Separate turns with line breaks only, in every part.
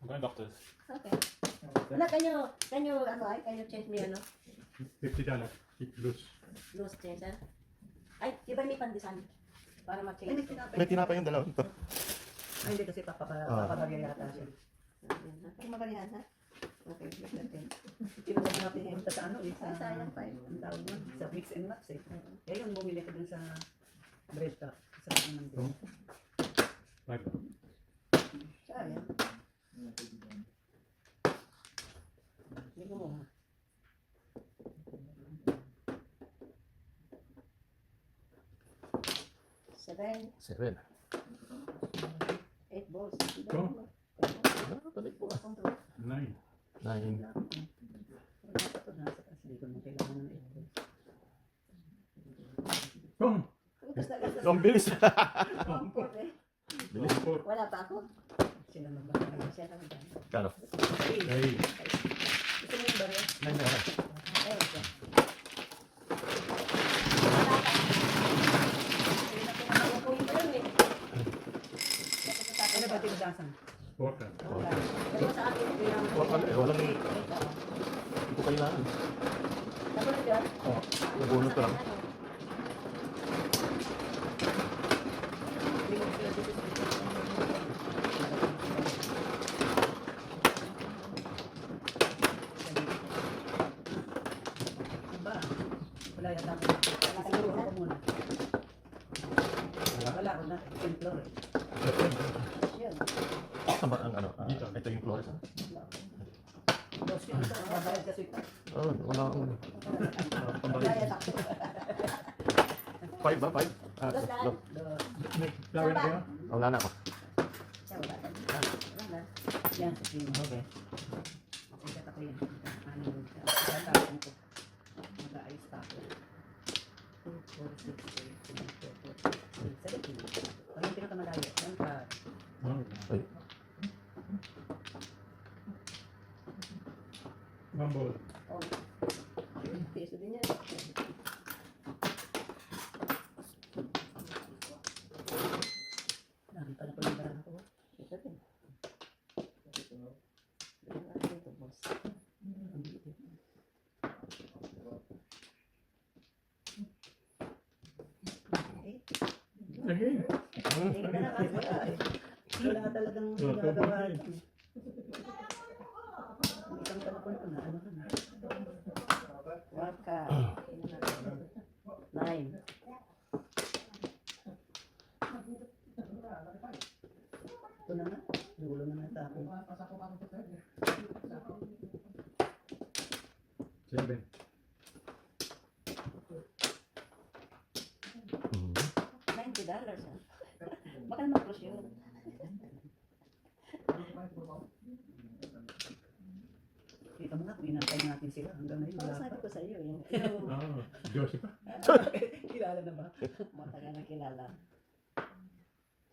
My doctors.
Okay. Ano, can you change me,
$50. It loose.
loose change, ha? Ay, iba may pandisan. Para
Ay,
ma-change.
May tinapay yung dalawa. Ito.
Ay, hindi kasi papabagay yata siya.
Kung mabalihan, ha? Okay, okay.
Pinagay natin yung sa ano eh,
Ay, sayang pa
ang tawag mo, sa mix and match eh. Kaya yun, bumili ko dun sa bread cup. Sa ng bread.
Like,
Sayang. Hindi ko mo, ha? Seven,
7.
8 balls.
Go.
Balik po.
9.
9.
Wala pa to, nasa taas. Hindi ko na kailangan ng ito.
Boom!
Ang bilis.
Bilis po.
Wala pa ako.
Sila magbabagay.
Siya lang dyan.
Kano?
Hey.
Gusto mo yung barya?
9 na yan.
Ayun siya.
Ano ba tinasasan?
Water.
Dalawa sa akin, bilang
Walang hindi ko kailangan.
Nagulat yun?
Oh, nabunot ko lang.
Ba? Wala yata. Siguro ako muna. Wala ko na. Second floor eh.
Yun.
Saan ba ang ano? Ito yung Flores.
Dos yun. Babayad ka sweet.
Oh, wala akong pambalik.
Kaya takbo.
5 ba? 5? No.
May flower na kayo?
Wala na ako.
Siya, wala ka. Wala na.
Yan. Okay. Sikat ako yan. Ano yun? Tatapon ko. Mag-aayos pa ako. 2, 4, 6, 8, 9, 10, 11, 12, 13. Pag yung pinakamalayo. Yan pa.
Ay,
One ball.
Oh. Piso din yan.
Dami pala ko yung barang ko.
Ito din. Ito, boss.
Ang bilit eh.
Again.
Hindi ka na kasi.
Wala ka talagang nagagawa. Isang talapon ko na. Ano ka na?
Waka. 9.
Ito na nga. Dulo na nga tapo.
7.
$90, ha? Baka naman cross yun.
Kita mo nga, pinantay natin sila. Hanggang ngayon,
Ano
wala
sabi
pa.
ko sa iyo? Yung
Ah, Joseph.
Kilala na ba?
matagal na kilala.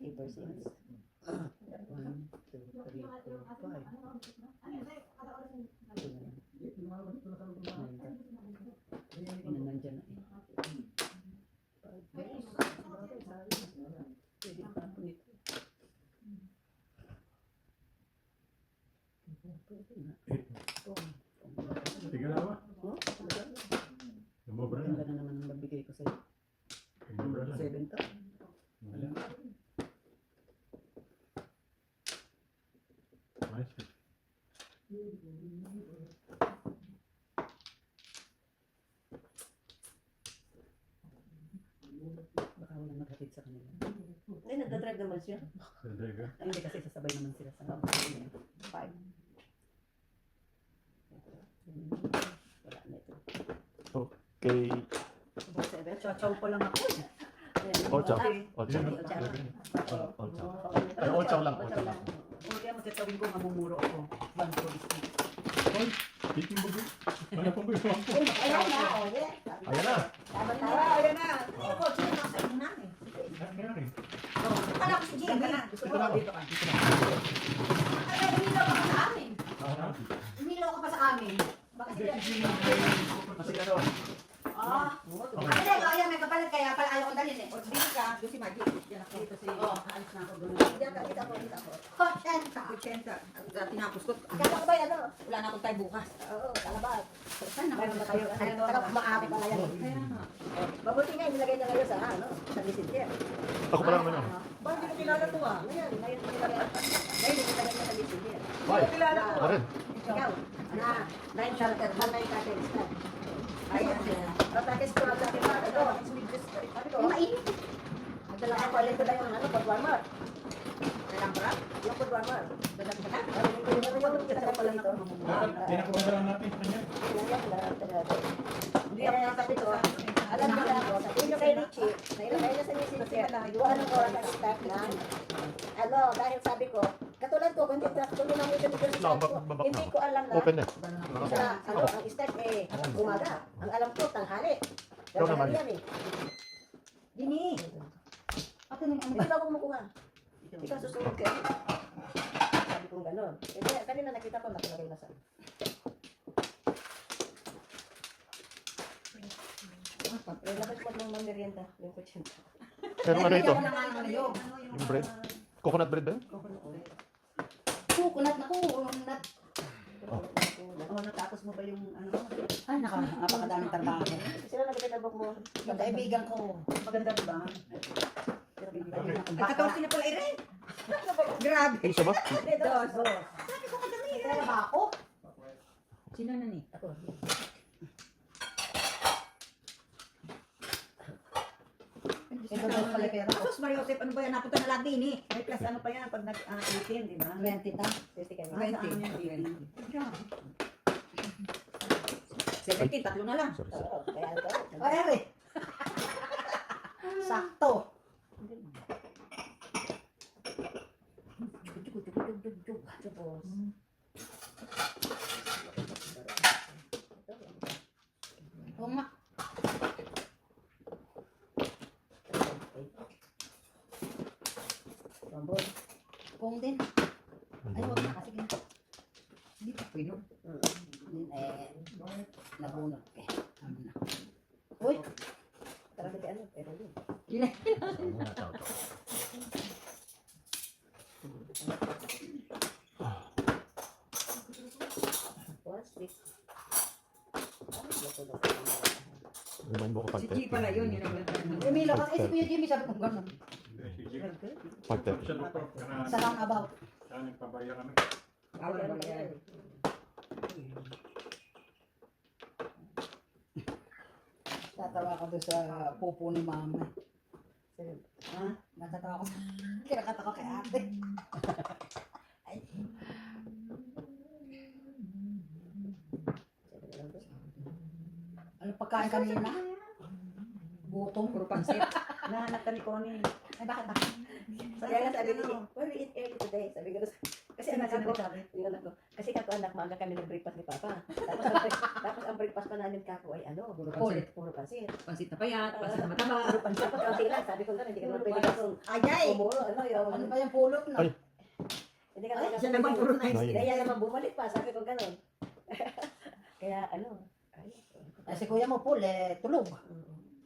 Ever since.
1, 2, 3, 4, 5. Ina nandyan na eh. 5 days. Bakit? Sayang. Pwede tapon ito. Pwede na.
8.
Oh.
Tiga na ba?
Oh, maganda.
Lumobra
Maganda
na.
na naman ang mabigay ko sa'yo.
Lumobra na.
7 to.
Wala. Nice.
Baka walang maghatid sa kanila.
Hindi, nagdadrive naman siya.
There you go.
Ay, hindi kasi sasabay naman sila sa
5. Wala na ito.
okay.
7.
Chachaw pa lang ako eh.
Ocho.
Okay.
Ocho.
Ocho.
Ocho. Ay, ocho lang. Ocho lang.
O kaya matatawin ko, mamumuro ako. One for this week.
Hoy, titing mo ba? Ano pa ba yung one po?
Ayan na, o, yeah.
Ayan na.
Dapat na.
Ayan na!
Ako, sino na sa inyo namin?
Nangyari.
Akala ko si
Ganda
Jimmy.
na! Gusto ko dito ka. Dito ka.
Akala umilaw ka pa sa amin.
Ah,
Umilaw ka pa sa amin. Baka sila.
Kasi ano?
Ah. Ano na, ayan, may kapalit kaya pala ayaw ko dalhin eh.
Dito ka, doon si Maggie. Yan ako. Dito si...
Oh.
Alis na ako doon.
Dito ako. Oh, senta.
Kenta, tinapos ko.
Kala ko ba ano?
Wala na akong tayo bukas.
Oo, kalabas.
Saan na
Meron ba kayo? Ano, umaabot na ngayon.
Kaya nga.
Mabuti nga, nilagay na ngayon sa ano, sa messenger.
Ako pa lang naman.
Bakit hindi ko kilala to ah?
Ngayon nilagay na sa messenger.
Why?
Kilala to
Ako
ah.
rin.
Ikaw, na, 9 charter, 9 charters na. Ayun. Tatakis ko lang sa akin mga ito. Sabi ko, mainit. Nagdala ka pala ito na yung ano, food warmer.
Nalambra?
Yung food warmer.
Dala ko na?
Yung kita pala ito.
Pinakumadala natin sa kanya.
Hindi ako sabi ko, alam mo na ako, sabi nyo kay Richie, nailagay na sa messenger, duwaan ng oras ang start na. Ano, dahil sabi ko, katulad ko, kung hindi na ito dito sa ko, hindi ko alam na,
Open na.
ano, ang start eh, umaga. Ang alam ko, tanghali.
Ikaw naman.
Yan eh.
Dini. Ate nang ano
Hindi ba ako kumukuha? Ikaw susunod ka. Sabi ko gano'n. Eh, kanina nakita ko, nakalagay na sa... Eh, labas mo ng merienda, yung kutsyon.
Pero ano ito?
yung
Yung bread? Coconut bread ba yun?
Coconut na coconut.
Oh, natapos mo ba yung ano?
Ay, napakadaming trabaho.
Sino nagpinabok mo?
Yung kaibigan ko. Maganda ba?
At
14 na pala rin. Grabe.
Ay, isa ba?
Dos.
Sabi ko kadami. Kaya ba ako? Sino na ni?
Ako.
Ito daw pala pera ko.
Sus, Mario Joseph, ano ba yan? Napunta na lahat din eh. May plus ano pa yan pag nag-18, di ba?
20 ta.
50 kayo.
17, tatlo na lang.
Sorry, sorry.
Oo, kaya ito.
O, ere. Sakto.
Tapos,
Oo nga.
Bambol.
Kung din. Ay, wag na kasi ganito. Hindi pa pwede. Nabunot eh. Ano na. Uy,
Talaga kay ano, pero yun. One stick.
Remind mo ko
Si G pala yun, yun ang ganda.
Emilio, kasi si Kuya Jimmy sabi ko gano'n.
Pagter.
Siya doktor.
Sa roundabout.
Saan yung pabayaran na?
Bawal na yan.
Tatawa ko doon sa pupo ni mama.
Ha?
Natatawa ko. Kinakatawa kay ate. Ay. Ano pagkain kanina? Gutom.
Puro pansit. Nahanap ka ni Connie.
Ay, bakit ako?
Kaya nga sabi ko, where we eat early today? Sabi ko, kasi anak ko, yung anak ko, kasi kako anak, maaga kami nag-breakfast ni Papa. Tapos ang breakfast pa namin kako ay ano, puro pansit.
Pansit na payat, pansit na mataba.
Puro pansit. Tapos kaunti lang, sabi ko gano'n, hindi ka naman pwede kasong
Ayay!
umuro, ano yung,
Ano ba yung pulot na?
Ay.
hindi ka
Ay,
naman
siya naman puro na
Ay.
Kaya naman bumalik pa, sabi ko gano'n. Kaya ano, ay,
Ay, si kuya mo pul, tulog.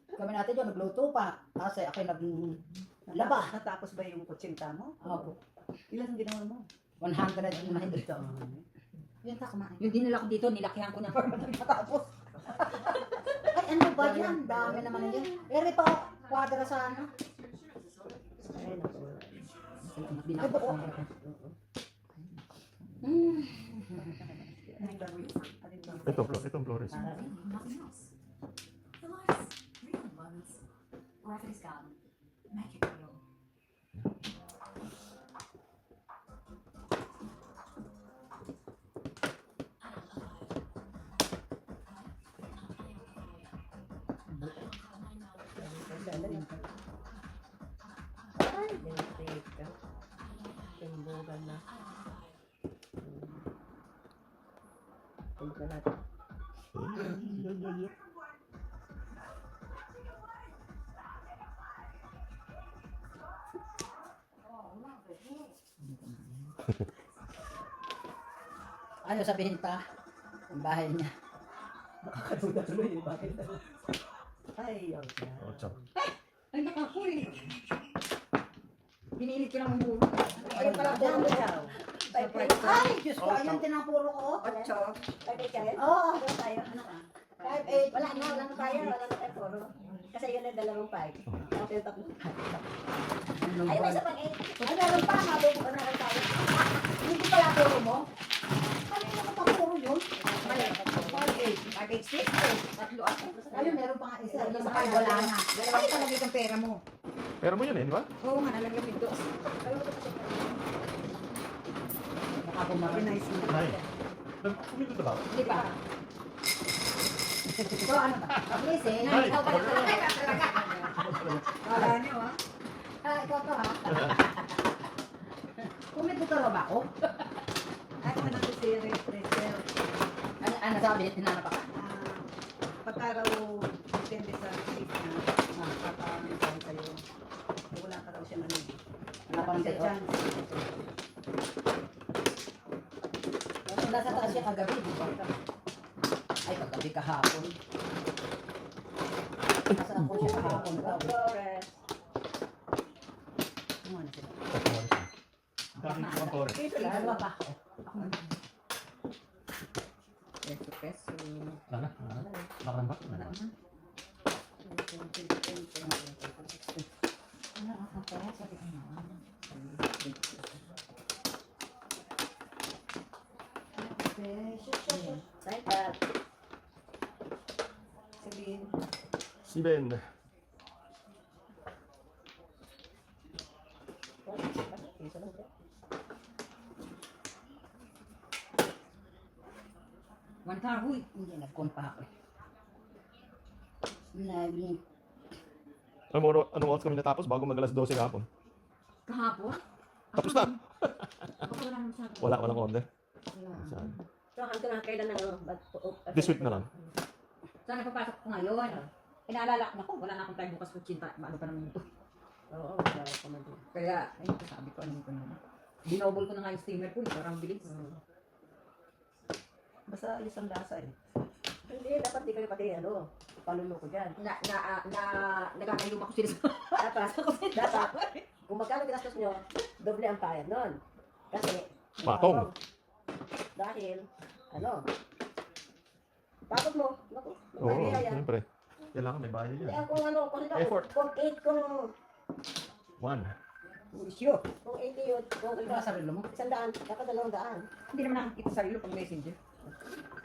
Kami natin doon, nagluto pa. Kasi ako naglaba.
Natapos ba yung kutsinta mo?
Opo.
Ilan ang ginawa mo?
100 na hindi. Yan ta, kumain. Yung dinala ko dito, nilakihan ko na para matapos. Ay, ano ba yan? Dami naman na yan. Eri pa, kwadra sa ano.
ay, naku.
Ay, buo.
Itong Flores.
Nothing else. The lives, real ones. Wherever it's gone, make it real.
Ay, bintik ka. Timbugan na. Tignan natin.
Ano sabihin ta? Ang bahay niya.
Nakakaduda-duda yung bakit. Ay, yun siya.
Ocho.
Ay, nakakuy. Pinilit ko lang ang muro.
Ayun pala,
Dami daw.
Ay, Diyos ko, ayun tinapuro ko.
8. 5-8 ka rin?
Oo.
Doon tayo.
Ano ka?
5-8. Wala na tayo. Wala na tayo puro. Kasi yun ang 2-5. Tapos yung 3. Ay, may isa pang 8. Ay, meron pa. Mabay ko na lang tayo.
Hindi pala puro mo. Kanina ko pa puro yun.
Mali.
5-8. 6.
Tatlo ako.
Ayun, meron pa nga isa.
Wala
Isa
na.
pa wala na. Ay, talaga yung pera mo.
Pero mo yun eh, di ba?
Oo nga, nalagyan mo ito. Baka
Organize mo.
Nay. Kumito na ba?
Hindi pa.
So, ano ba? At least eh.
Ay,
Ikaw pa talaga.
Wala niyo ah.
Ikaw to ha. Kumito ka ba ako?
Ay, kung ano si Rachel. Ano sabi? Tinanap ka?
Pagka raw depende sa shift na papaminsan sa'yo. Wala ka raw siya ano.
Wala pa rin
Siya
sa'yo.
chance.
Nasa taas siya kagabi, di ba? Ay, kagabi kahapon. Nasa ako siya kahapon daw.
Flores.
Ano na sila?
Dami ko ang tore.
Dito lang.
Dalawa pa ako. Peso.
Wala na. Baka ba?
Wala na. Ano ang pera? Sabi ko na.
Sign up.
Sabihin.
Si Ben.
One car, huy. Hindi, nag-con pa ako. Lagi.
Anong oras kami natapos bago mag alas 12 kahapon?
Kahapon?
Tapos na.
Ako wala naman sabi.
Walang order.
Wala.
Saan?
So, hanggang na kailan na ano?
This week na lang.
Saan napapasok ko ngayon? Inaalala ko na ko, wala na akong time bukas ko chinta. Bago pa naman ito.
Oo, wala ko man din.
Kaya, ayun ko sabi ko, ano ko naman. Dinobol ko na nga yung steamer ko, parang bilis.
Basta alis ang lasa eh.
Hindi, dapat di kayo pati ano, paluloko dyan.
Nagkakayum ako sila
Dapat, kung magkano ginastos nyo, doble ang bayad nun. Kasi,
Patong.
dahil, ano, bakit mo, naku,
Oo,
magkaya yan.
siyempre. Kailangan may bayad
Hindi
yan.
ako ano,
Effort.
kung 8, kung,
1.
Isyo.
kung 80 yun, kung
Ano ba sarili mo?
100, dapat 200.
Hindi naman nakakita sarili pag messenger.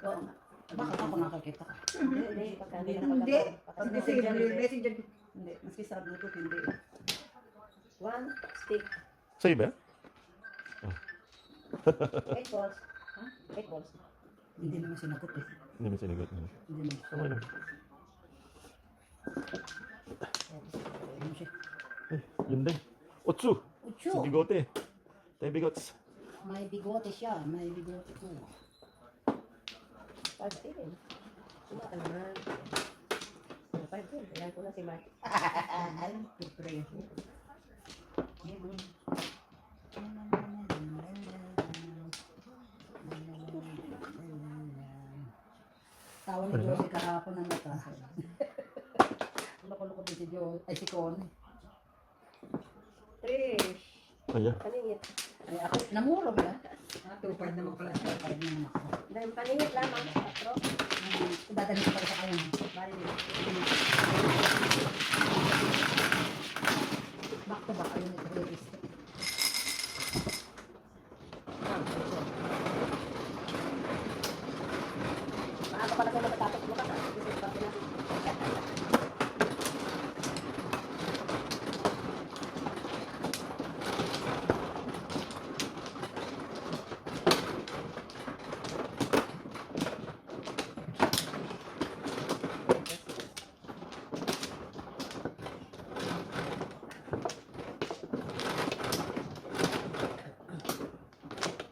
Oo.
Bakit ako nakakita ka?
Hindi, pagka hindi
Hindi.
Pag
Messenger,
messenger,
messenger. Hindi. Maski sa Bluetooth, hindi.
1 stick,
Sa'yo ba?
8 balls. 8 balls.
Hindi naman sinagot eh.
Hindi mo sinigot.
Hindi naman.
Ano yun?
Ano siya?
Yun din. Otsu!
Ucho.
Sa bigote. Tayo bigots.
May bigote siya. May bigote ko.
Pag-ibig. Suma ka naman. 5 din. Kailan ko na si Mark.
Alam, pre. Tawa ni Josie kahapon ang mata. Loko-loko din si Josie. Ay, si Connie.
Trish.
Ayan.
Paningit.
Ay, ako, namulog na.
2.5 naman pala.
Parang naman ako.
Dahil paningit lamang. 4.
Dadalhin ko pa sa kanya. Back to back, ayun ito. Release.
Maaga pala kayo matatapos bukas. Business pa sila.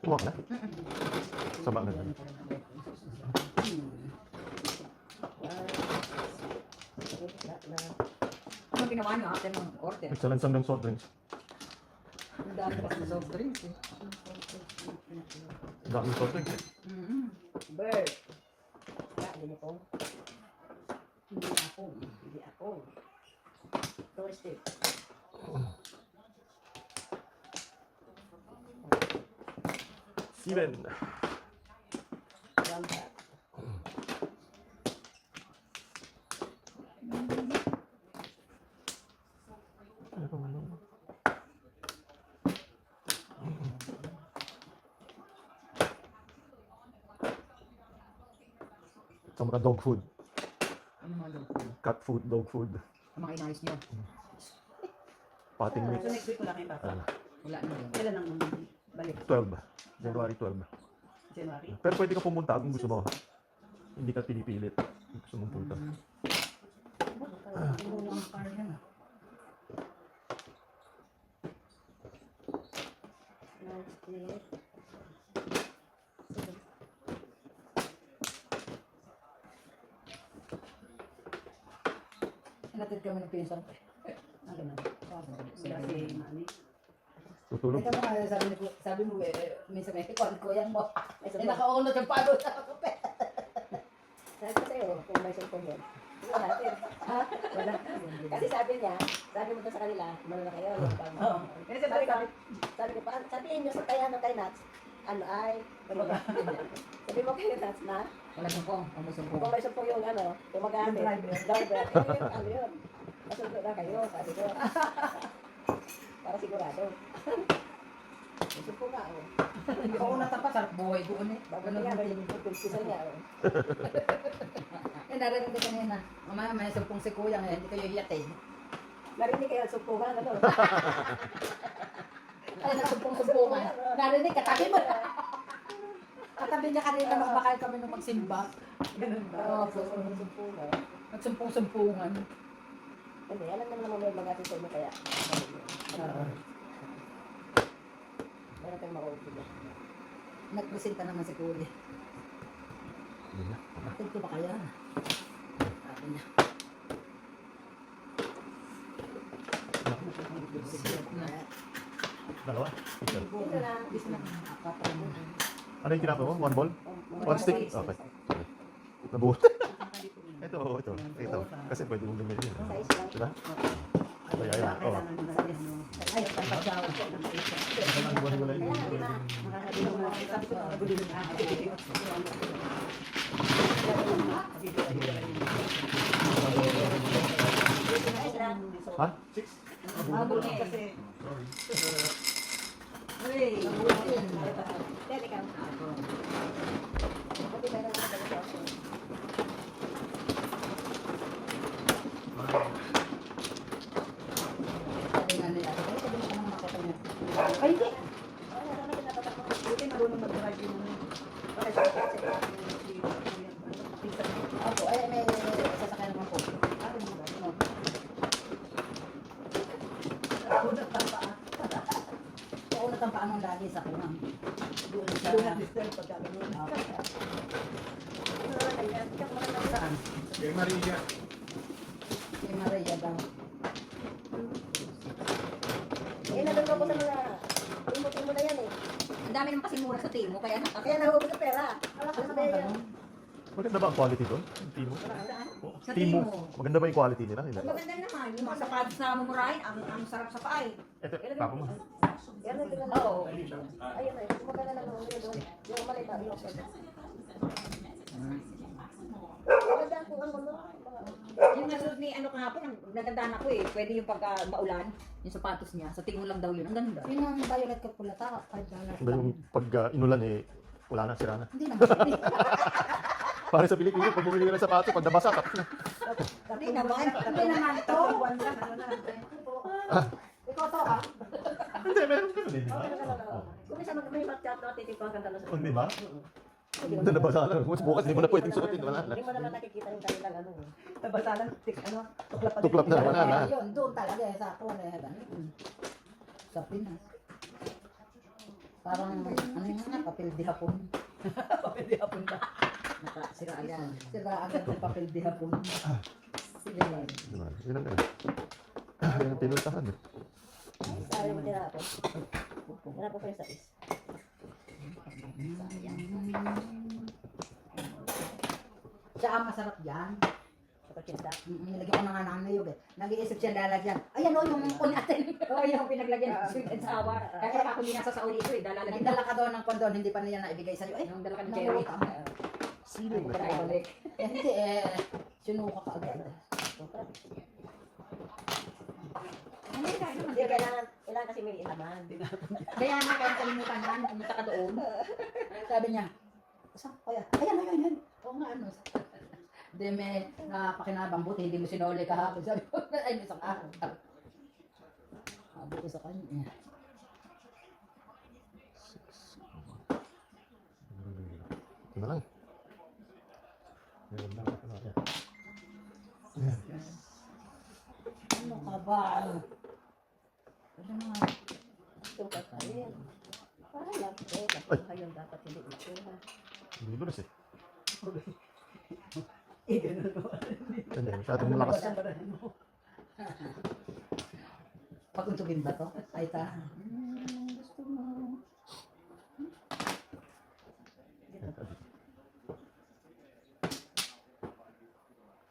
Huwag na. Sama na.
Ano ginawa niyo after ng order?
Excellence ng soft drinks.
Ang dami pa sa soft drinks eh.
Daming soft drinks.
Bird. Hindi ko.
Hindi ako.
Hindi ako. Toasted.
Steven.
One back.
Sa mga dog food.
Ano mga dog?
Cat food, dog food.
Ang mga inayos nyo.
Potting mix.
So next week wala kayong pasok.
Ah,
Wala na yun.
Kailan ang balik?
12. January 12.
January?
Pero pwede ka pumunta kung gusto mo. Hindi ka pinipilit. Kung gusto mong punta.
Ang car yan ah.
Next week.
Natid kami ng pinsan.
Ang ganun.
Sila
Kasi mani.
Tutulog.
Ito mga sabi mo minsan may kuyan mo. Eh nakaunod yung palo sa kape.
Sabi ko sa'yo, kung may cellphone yun. Sige natin. Ha?
Wala.
Kasi sabi niya, sabi mo doon sa kanila, ano na kayo, yung pang-
Oo. Kasi
Sabi ko,
sabi
sabi ko, sabihin niyo sa kaya kay Nats, ano ay, sabi mo kay Nats na,
Wala sumpong. Ano sumpong?
kung may sumpong yung ano, yung magamit,
Yung
driver, yung ano yun, masundo na kayo, sabi ko. Para sigurado. May sumpong nga, oh.
Oo na tapat. Sarap buhay doon eh.
Bago niya, may pagpisa niya, oh.
Eh narinig ko kanina. Mamaya may sumpong si kuya ngayon. Hindi kayo hiyatin.
Narinig kayo ang sumpungan, ano?
Ay nagsumpong-sumpungan. Narinig katabi mo. Katabi niya kanina magbakal kami nung magsimba.
ganun ba?
Oo,
Sumpungan.
nagsumpong-sumpungan.
Hindi, alam naman naman may mga sa inyo kaya.
Oo.
Meron kayong makaupin.
Nagpresenta naman si kuya. Bakit ko ba kaya? Sabi niya.
Dalawa? Isa.
Ito lang.
Bis na. Apat mo.
Ano yung tinapa mo? One ball? One stick? Okay. Nabuhot. Ito. Kasi pwede mong gamitin yun.
Size lang.
Diba? Ay, ay, ay. Oh.
Ay, pagpagdaw.
Wala yun.
Size lang.
Ha? Six?
Kasi
Hey,
Pwede ka. Pwede meron ka ganito.
sabi nga nila. Ay, sabi ko naman makita niya.
Ay, hindi. Ay, ano na pinatatak mo?
buti marunong mag-drive yung
Okay, sige, sige.
Opo, ay may sasakyan naman po. Oo, natampaan ng lagi sa kunang. Doon sa...
Do not disturb pagka ganun.
Saan?
Kay Maria.
Kay Maria daw.
Eh, nandun ako sa mga timo-timo na yan eh.
Ang dami naman kasi mura sa timo, kaya
Kaya nahubog sa pera. Wala ka sa pera.
Maganda ba ang quality doon? Yung Timo? Oh,
Sa
Timo.
Timo.
Maganda ba yung quality nila? Hindi.
maganda naman. Yung mga sapatos na mumurahin, ang sarap sa paa eh.
Ito, tapo mo.
Yan ang tingnan
Oo.
Ayun eh. Kumagana lang ang doon. Yung malita. Yung maganda kung ano no.
Yung nasunod ni ano kahapon, ang nagandaan ako eh. Pwede yung pagka maulan, yung sapatos niya. Sa tingo lang daw yun. Ang ganda.
Yun ang violet ko pula ta. $5.
Hindi yung pag inulan eh, wala na, sira na.
Hindi naman.
Para sa Pilipinas, pag bumili ka ng sapato, pag nabasa, tapos na.
Hindi naman.
Hindi naman to.
Buwan lang, ano na.
Ikaw to ah.
Hindi, meron ka nun eh, di ba?
Kung minsan may matchat na titipagan ka na sa.
Oh, di ba? Hindi nabasa na. Bukas hindi mo na pwedeng suotin, wala na.
Hindi mo naman nakikita yung kanilang ano.
Nabasalan, tuklap pa din.
Tuklap na, wala na.
Yun, doon talaga eh, sa ako na ganit. Sa Pinas. Parang, ano yun nga, papel di hapon.
Pwede hapon na.
Sira agad. Sira agad ng papel di hapon. Sige.
Di ba? Yun ang yun ang pinuntahan eh.
Ayaw mo tinapon. Tinapon ko yung sais.
Siya ang masarap yan.
80.
Nilagyan ko na nga ng niyog eh. Nag-iisip siya lalagyan. Ayan o, yung kun natin.
Oo, yung pinaglagyan ng sweet and sour. Kaya ako hindi nasa Saudi ito eh. Dalalagyan
Nagdala ka doon ng kondon, hindi pa niya naibigay sa'yo. Ay,
Yung dala ka ng cherry.
Sino
Hindi
ba?
ko na ibalik.
eh, hindi eh. Sinuka ka agad.
Hindi tayo naman.
Hindi, kailangan kasi may ilaman.
Kaya nga kaya kalimutan yan. Pumunta ka doon.
Sabi niya, saan kaya? Ayan. Oo nga, ano. Hindi may napakinabang buti, hindi mo sinuli kahapon. Sabi ko, ay, may isang araw. Sabi ko sa kanya.
Ito na lang. Meron lang. Ito na lang.
Ano ka ba? Ano nga?
Ito ka tayo. Parang lang. Nakuha yung dapat hindi ito.
Hindi dulas eh.
Eh, ganun ko.
Hindi, masyadong malakas.
Paguntugin ba to? Ay, ta. Gusto mo.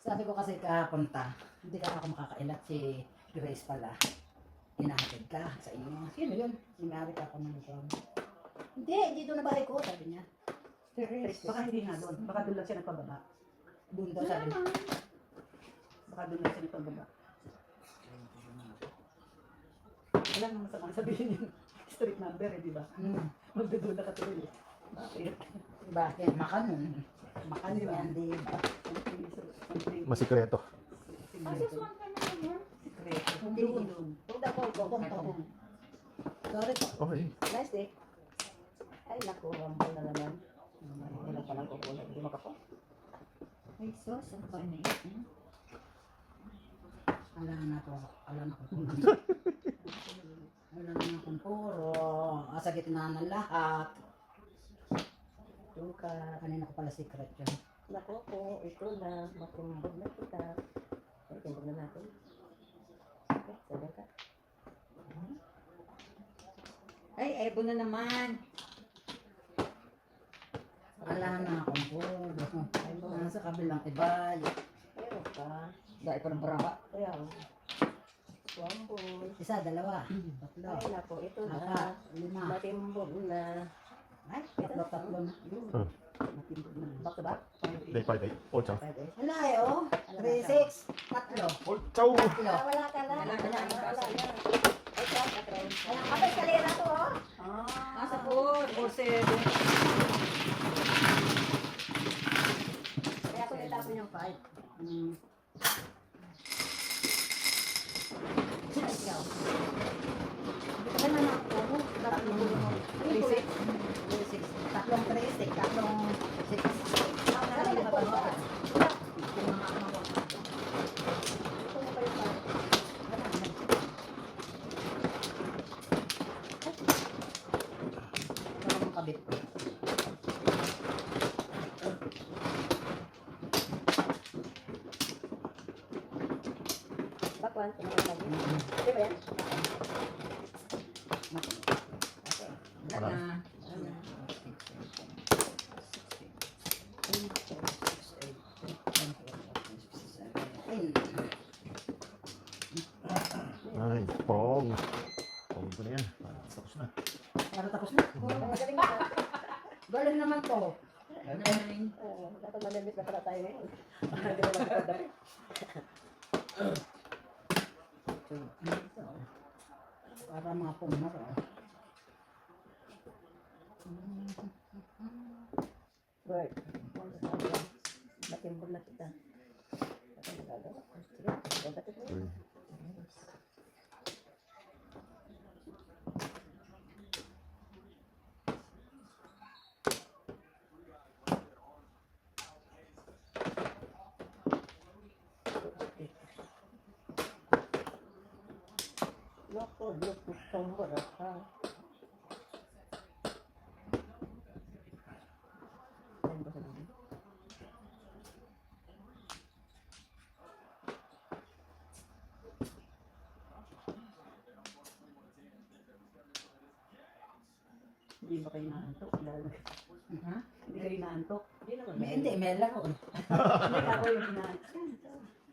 Sabi ko kasi kapunta, hindi ka ako makakailat si Grace pala. Hinahatid ka sa inyo. Sino yun? Sinari ka ako ng ikaw. Hindi, dito na bahay ko, sabi niya.
Baka hindi nga doon. Baka doon lang siya nagpababa.
Doon daw sabi niya.
Baka doon lang siya nagpababa. Wala nang masama sabihin yung street number eh, di ba? Magdudula ka tuloy eh. Bakit?
Bakit? Makanon. Makanon yan, di ba?
Masikreto.
Hindi doon.
Punta ko.
Sorry po.
Okay.
Nice day. Ay, naku, rambol na naman. Ilang pa lang kukulat. Hindi makapag.
Ay, sos, ang funny.
Alam na to. Alam na kung puro. Sa gitna ng lahat.
Yung ka.
Kanina ko pala secret yun.
Naku po, ito na. Matumbog na kita. Ay, tumbog na natin. Okay, sabi ka.
Ay, ebo na naman.
Alam na kung puro. Nasa kabilang ibay.
Pero pa.
Dahil pa ng baraba.
Kaya, wambol.
Isa, dalawa. Tatlo.
Ay, naku, ito na.
Apat. Lima.
Matimbog na.
Ay, tatlo na.
Back to back.
Day 5, 8. Old chow.
5 days.
Wala eh, oh. 3, 6. Tatlo.
Old chow!
Tatlo.
Ah, wala ka na.
Wala ka na.
Wala na. Ay, Catherine. Ayan, kapay kalera to, oh.
Ah, sa food. Or 7.
Kaya ko nilapon yung 5. Ikaw.
Ano na ako? Tatlong 3, 6. 6. Tatlong 3, 6. Tatlong 6.
Dali na po.
Kabit ko.
Bakwan. Di ba yan?
Wala na.
Ay, pong. Pong ko na yan. Tapos na.
Para tapos na.
Magaling na.
Galing naman to.
Dapat mamimit na pala tayo ngayon. Hindi naman kapagdapi.
Para mga pumar.
Good. Matimbog na kita. Ano magagawa? Sige, pagdating mo.
Uy.
Loko, loko, tombol, ha? Ano ba sabihin?
Hindi ba kayo naantok?
Ha?
Hindi kayo naantok?
Hindi naman.
Hindi, may laro.
Hindi ako yung inaantok.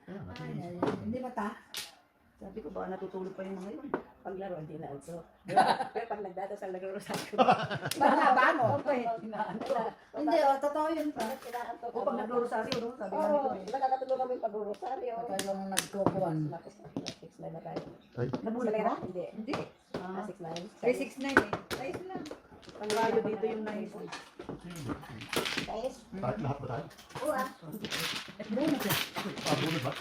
Hindi ba ta?
Sabi ko, baka natutulog pa yung mga yun.
Paglaro, hindi na also. Pero pag nagdadasal nag-rosaryo.
Bango.
Hindi,
Totoo yun pa.
O pag nagro-rosaryo, no? Sabi nga
Oo,
nito eh.
nakakatulog kami pag-rosaryo.
Talagang nagkukuhan.
6 na tayo.
Nabulat
Sila
mo?
na? Hindi.
Hindi.
6 na.
369 eh. Ayos lang. Ang rayo dito yung nais.
Guys,
Lahat ba tayo?
oo ah.
Bunot eh.
Bunod ba?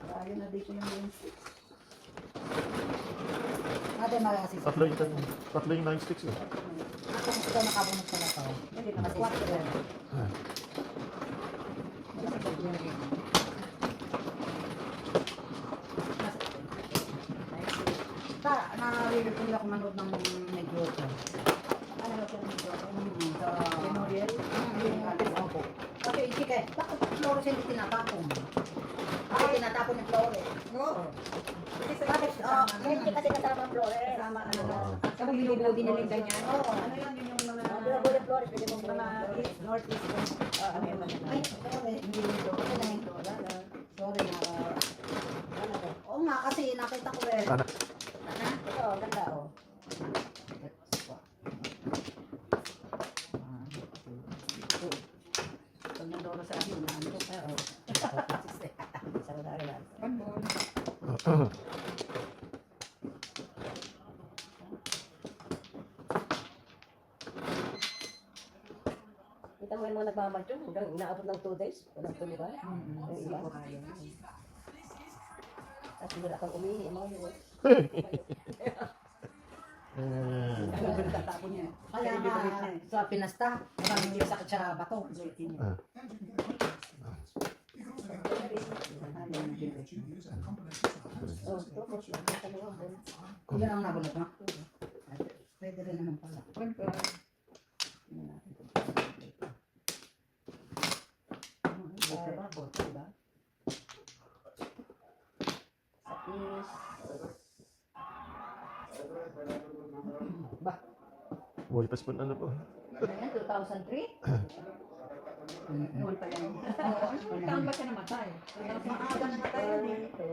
Rayo na dito yung nais.
Ate malasis.
Tatlo yung 9 sticks eh.
Ako kung ikaw nakabunot sa lato.
Hindi, naka-squat ka lang.
Naririnig ako manood ng negosyo.
Ano na siya nito?
Sa
Memorial?
yung ating opo. Kasi isip eh, bakit flores hindi tinatapon? Bakit tinatapon yung flores?
Oo.
Bakit,
Hindi kasi kasama ang flores.
Kasama ano na.
Kapag binubudi nila yung ganyan.
Oo, ano yan yun yung mga...
Ang pinabuli ang flores, pwede mong
Mga east, north, east, west. Ano yun?
Ay, sorry.
Hindi dito.
Ano na yun?
wala na.
Sorry na. Oo nga, kasi nakita ko eh.
Ano?
Ito, ang ganda oh.
Pag nandoro sa akin, ano ko pa, oh.
Sa rodari lang. Kita mo yung mga nagmamadyo hanggang inaabot ng 2 days. Walang tulugan. Yung iba. At hindi na kang umihi. Mga yun.
Tatapon niya.
Kaya nga, sa pinasta, maraming yung sakit sa bato.
Oh, tapos lang.
Yan ang nabunot mo. Pwede rin naman pala.
Boy, pas po ano po.
Ayan, 2003?
Noon pa yan. Saan ba siya namatay? Maaga namatay yun eh.
9.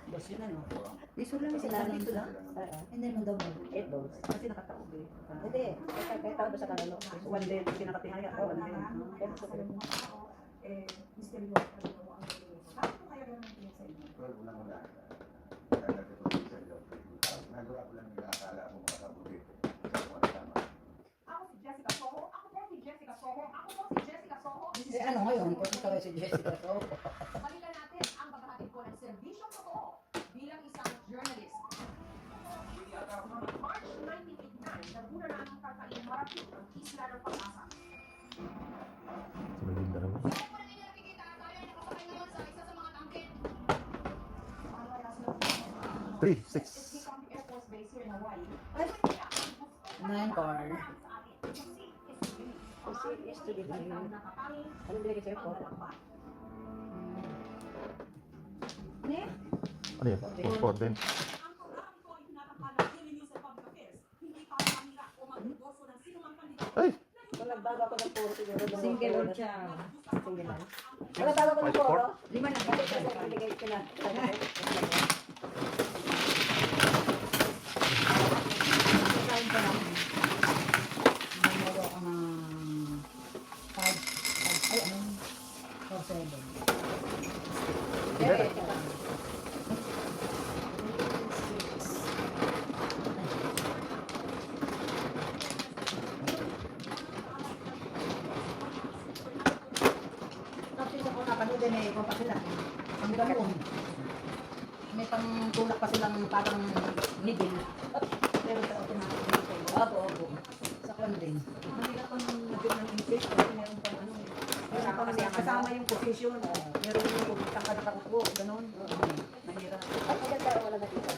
Boss yun ano. Dito lang, dito lang.
Hindi mo daw.
8 balls.
Kasi nakataob eh.
Hindi. Kahit tawag sa kanalo.
One day, pinakatingaya. One day.
Eh ano ngayon? Kung ikaw ay si Jessica, so...
Balikan natin ang paghahatid ko ng serbisyong totoo bilang isang journalist. March 1989, naguna na ang Kakain Marathon ng Isla ng Pag-asa.
Sa may linda naman.
Kaya po na ninyo nakikita, tayo ay nakasakay ngayon sa isa sa mga tangkit.
3, 6.
Camp Air Force Base here in Hawaii.
9 car.
Kasi is to be done. Ano binigay sa'yo po?
Ano yan? 4 din. Ay!
Kung nagbago ako ng puro siguro.
Single or siya.
Single lang. Kung nagbago ako ng puro.
5 na.
Kasi binigay ko na.
Kain pa lang. Nagmaro ako ng 5. Ay, ano? 4-7.
Hindi.
Tapos ako napanood din eh, kung pa sila. Ang ganun. May pang tulak pa silang parang nibin.
Pero sa automatic dito.
Opo, opo. Sa konding.
Mahirap pang nabit ng insist kasi meron pang ano eh. Meron pang kasama yung position. Meron yung tangkad na kaupo. Ganon. Mahirap.
At maganda wala nakita.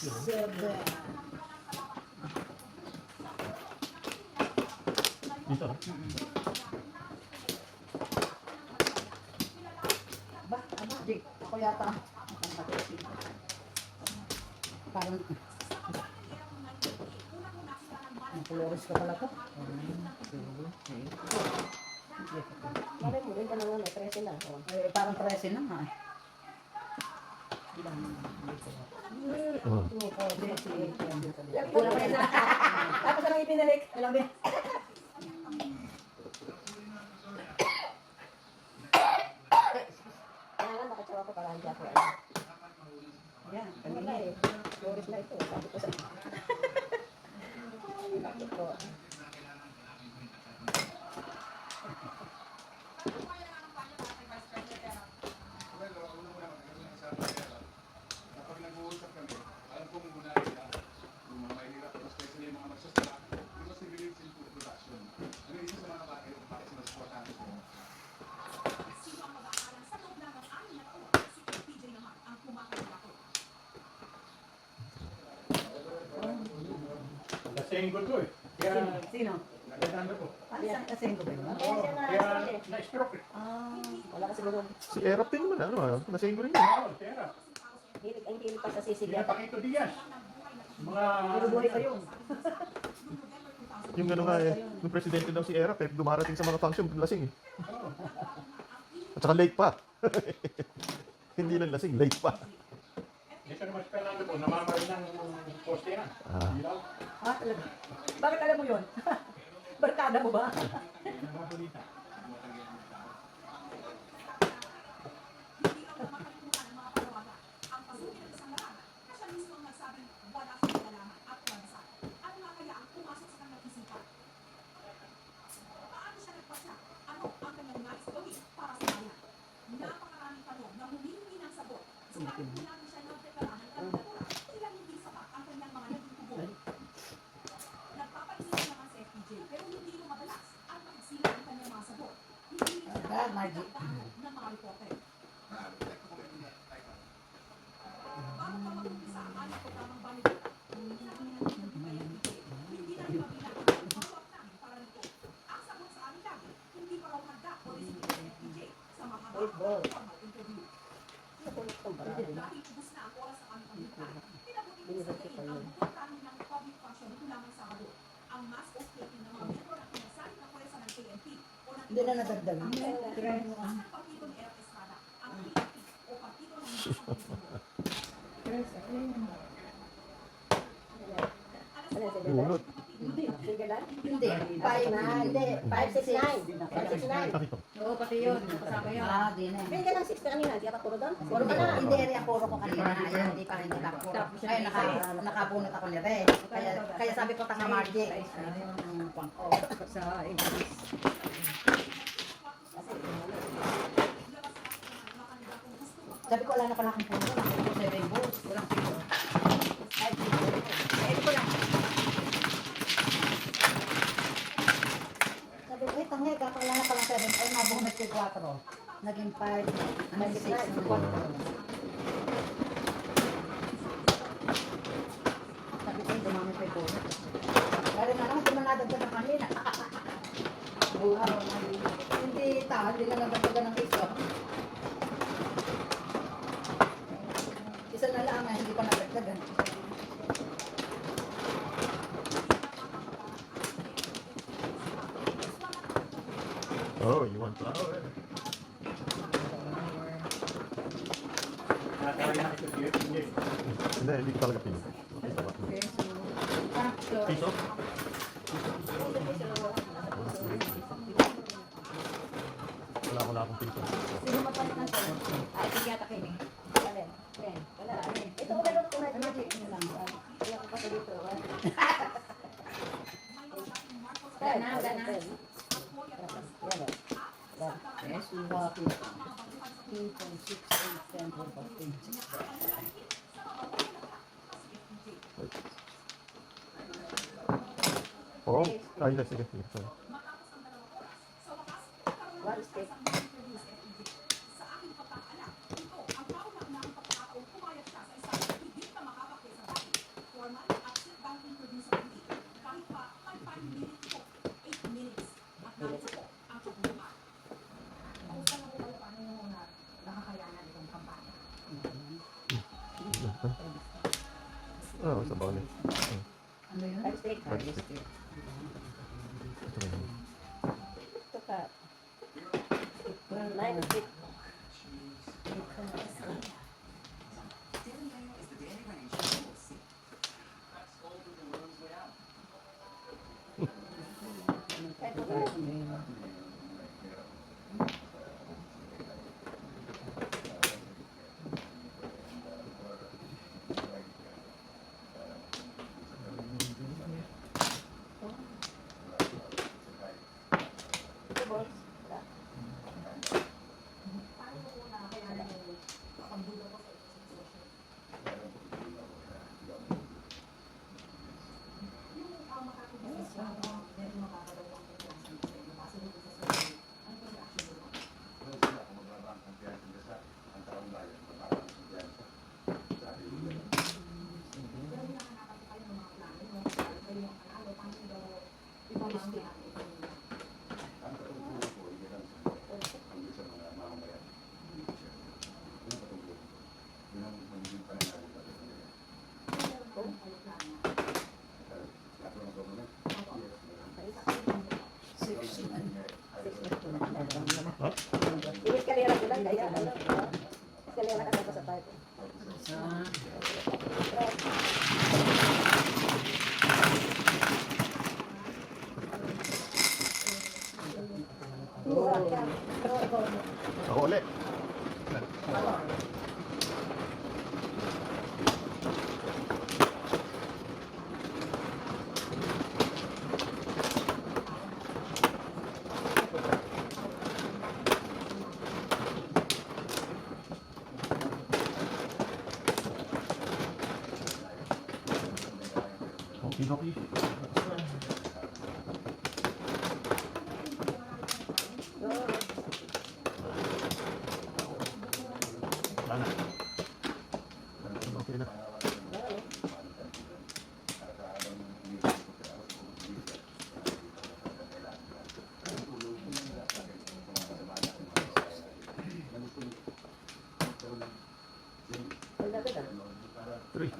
Seven.
Dito.
Ba, di. Ako yata. 5. parang... Ang colores ka pala to.
Malay mo, rin ka naman, 13 na. Oh.
Eh, parang 13 na nga. Ilan?
Oh.
2, 4, 6, 8, 10.
Kulang pa na. Tapos ang ipinalik.
Ilang din?
Kailangan nakatsawa ko para hindi ako.
Yan,
Ano
kanina
na
eh.
eh. Flores na ito. Sabi ko sa... Sabi ko.
Kapag nag-uusap kami, alam ko muna nila yung mga mahirap, especially yung mga magsasaka, because they believe in food production. Ano isa sa mga bagay kung bakit sila supportahan ko? Lasing ko to eh. Kaya,
Sino?
nagdadanda ko.
Ano sa kasenggo ba yun?
Kaya siya na...
Kaya, na-stroke eh.
Wala ka siguro.
Si Erap din naman, ano ah. Nasingin ko rin yun.
Oo, kaya.
Hilig, ang hilig pa sa sisig.
Kaya Paquito Diaz. Mga...
Binubuhay pa yun.
Yung ano nga eh, yung presidente daw si Erap eh, dumarating sa mga function, lasing eh. At saka late pa. Hindi lang lasing, late pa.
Dito naman si Fernando po, namamarin ng poste yan.
Ah.
Ilaw.
Ah, talaga? Bakit alam mo yun? Barkada mo ba?
Namabalita.
Ah, Margie.
Baseball. Nakulit ko ba? Binibati ko yun.
Hindi na nadagdagan.
Ano yung sige
Bunot.
Sige lang?
Hindi.
5 na. Hindi. 569. 569.
Oo, pati yun. Kasama yun. Ah, di na.
Bili ka ng 6 na kanina. Di ka pa puro doon?
Puro ka na. Hindi rin puro ko kanina. Ayan, hindi pa rin nila puro. Ay, nakabunot ako nila eh. Kaya sabi ko tanga Margie. Ang pang ko. Sa English. Sabi ko, wala na pala akong puno. Sabi ko, 7 balls. Walang pito. Ay, ito ko lang. Sabi ko, tangay, wala na palang 7. Ay, nabunot ko 4. Naging 5. Naging 6. Sabi ko, dumami pa yung bunot. Kaya na lang, hindi man nadagdag ng kanina. Hindi ta, hindi na nadagdagan ng iso. Isa na lang nga, hindi pa nadagdagan.
Oh, you want flower?
Nakakaya na ito. Hindi.
Hindi ko talaga pino. Isa ba? Piso? Wala akong piso.
Sino mapalit ng sa'yo? Ay, sige yata kayo eh.
Alin? Wala. Ito ko meron ko na.
Magic nyo lang.
Wala ko pa sa dito.
Wala na, wala na.
Yan.
Yes, we walk it. 2, 6, 8, 10, 12, 14.
Oo. Ay, sige. Sorry.
One stick.
Oo, sa bali.
Ano yun?
Five stick.
Five stick. Ito rin.
Ito ka. Nine stick. Ito ka. Ito, boss. Iwit karera ko lang, kaya ano. Karera ka sa tayo.
Ako ulit. Okay, okay. Wala na. Okay na. Three.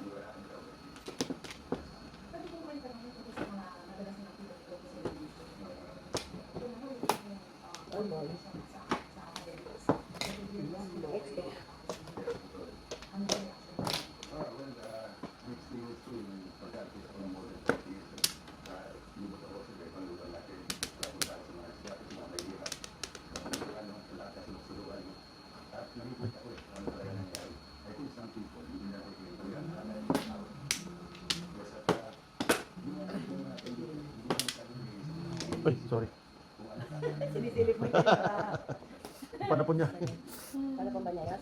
Ay, sorry.
Sinisilip mo yung
Panapon niya.
Ano pang ba niya yan?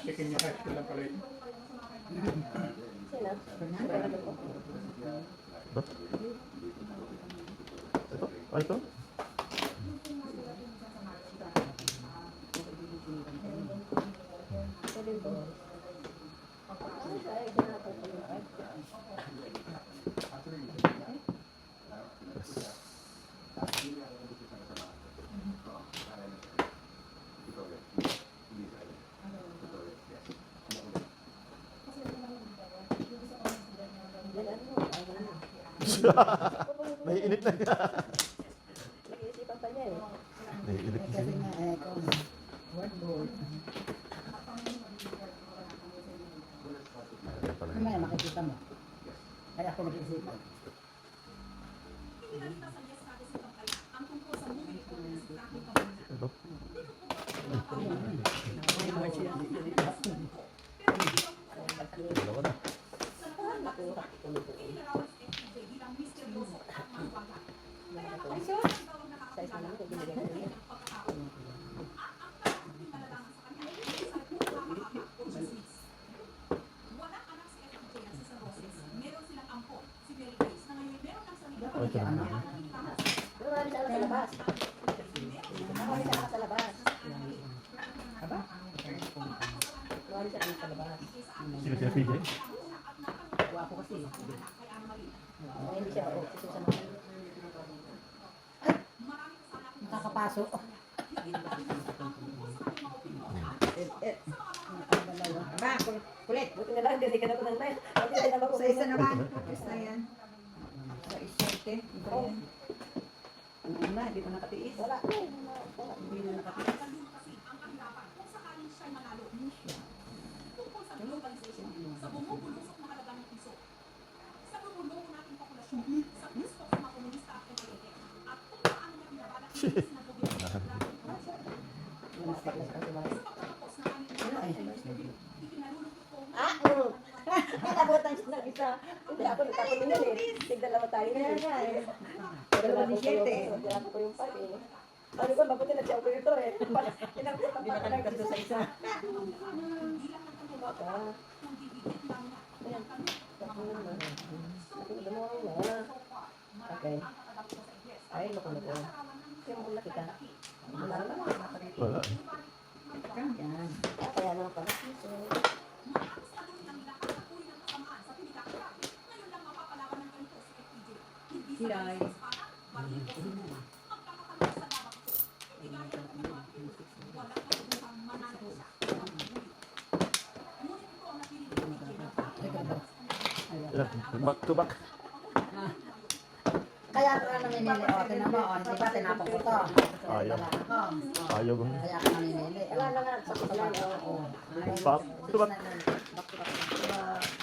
Chicken niya high school lang pala yun.
Sino?
Ba? Ito? Ah, ito? Naiinit na niya.
Nag-iisipan pa niya eh.
Naiinit na
Kasi
siya.
nga, wordboard.
Ayan pala yun.
Mamaya makikita mo. Kaya ako nag-isipan.
Ito? Dalawa na.
Size na lang kung binigay ko yun.
Kaya ano?
Pero marami sa labas. Marami sa labas.
Aba?
Marami sa labas.
Sino siya, PJ?
Kuha ko kasi.
Ay, hindi siya maubos sa mga.
Nakakapasok. Aba, kulit.
Buti na lang, hindi ka na ko ng live. Hindi ka na ba
Sa isa naman. Isa yan. Sa isente. Iba yan.
Ano na, hindi pa nakatiis.
Wala.
Hindi na nakatiis.
Ah, Kinabutan siya ng isa. Hindi ako nagkapon nila eh. Tigdalawa tayo na eh. Pero
Dalawa ni Shete.
Hindi ako po yung pag eh. Ano ko, mabuti na siya operator eh. Kinabutan
Hindi nakaligtas doon sa isa.
Baka. Ayan. Okay. Ay, loko-loko. Yung laki ka. Wala naman.
Wala.
Yan.
Kaya naman pala.
Silay.
Ilan? Back to back.
Kaya ka naninili. O, tinan mo. O, hindi ba tinapok ko to?
Ayaw.
O,
Ayaw kong
kaya ka naninili.
Wala na nga. Sakit na lang.
O,
back to back.
back to back.